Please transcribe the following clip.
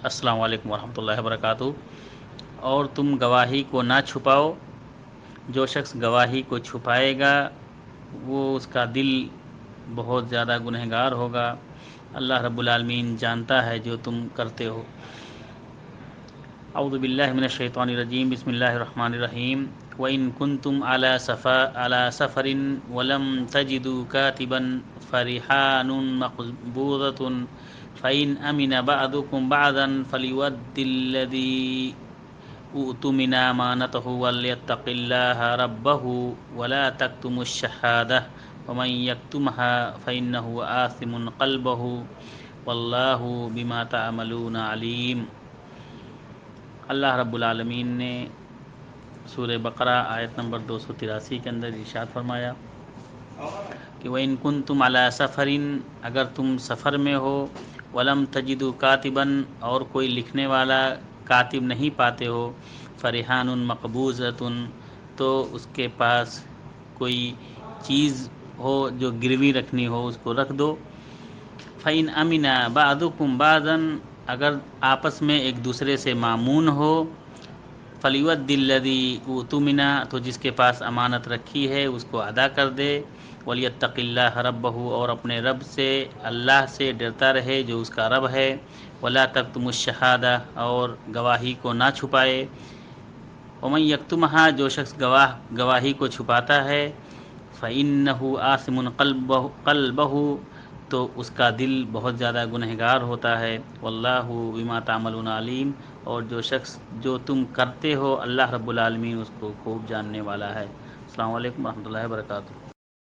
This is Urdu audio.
السلام علیکم ورحمۃ اللہ وبرکاتہ۔ اور تم گواہی کو نہ چھپاؤ، جو شخص گواہی کو چھپائے گا وہ اس کا دل بہت زیادہ گنہگار ہوگا۔ اللہ رب العالمین جانتا ہے جو تم کرتے ہو۔ اعوذ باللہ من الشیطان الرجیم، بسم اللہ الرحمن الرحیم۔ وَإِن كُنتُمْ عَلَى سَفَرٍ وَلَمْ تَجِدُوا كَاتِبًا فَرِحَانٌ مَقْبُوضَةٌ فَإِنْ أَمِنَ بَعْضُكُمْ بَعْضًا فَلْيُؤَدِّ الَّذِي اؤْتُمِنَ أَمَانَتَهُ وَلْيَتَّقِ اللَّهَ رَبَّهُ وَلَا تَكْتُمُوا الشَّهَادَةَ وَمَنْ يَكْتُمْهَا فَإِنَّهُ آثِمٌ قَلْبُهُ وَاللَّهُ بِمَا تَعْمَلُونَ عَلِيمٌ۔ اللہ رب العالمین نے سورہ بقرہ آیت نمبر 283 کے اندر ارشاد فرمایا کہ وَإِن كُنتُمْ عَلَى سَفَرٍ، اگر تم سفر میں ہو، وَلَمْ تَجِدُوا كَاتِبًا، اور کوئی لکھنے والا کاتب نہیں پاتے ہو، فَرِحَانٌ مَقْبُوضَةٌ، تو اس کے پاس کوئی چیز ہو جو گروی رکھنی ہو اس کو رکھ دو۔ فَإِنْ أَمِنَ بَعْضُكُمْ بَعْضًا، اگر آپس میں ایک دوسرے سے مامون ہو، فَلْيُؤَدِّ الَّذِي اؤْتُمِنَ، تو جس کے پاس امانت رکھی ہے اس کو ادا کر دے، وَلْيَتَّقِ اللَّهَ رَبَّهُ، اور اپنے رب سے، اللہ سے ڈرتا رہے جو اس کا رب ہے، وَلَا تَكْتُمُوا الشَّهَادَةَ، اور گواہی کو نہ چھپائے، وَمَنْ يَكْتُمْهَا، جو شخص گواہی کو چھپاتا ہے، فَإِنَّهُ آثِمٌ قَلْبُهُ، تو اس کا دل بہت زیادہ گنہگار ہوتا ہے، واللہ بما تعملون علیم، اور جو تم کرتے ہو اللہ رب العالمین اس کو خوب جاننے والا ہے۔ السلام علیکم ورحمۃ اللہ وبرکاتہ۔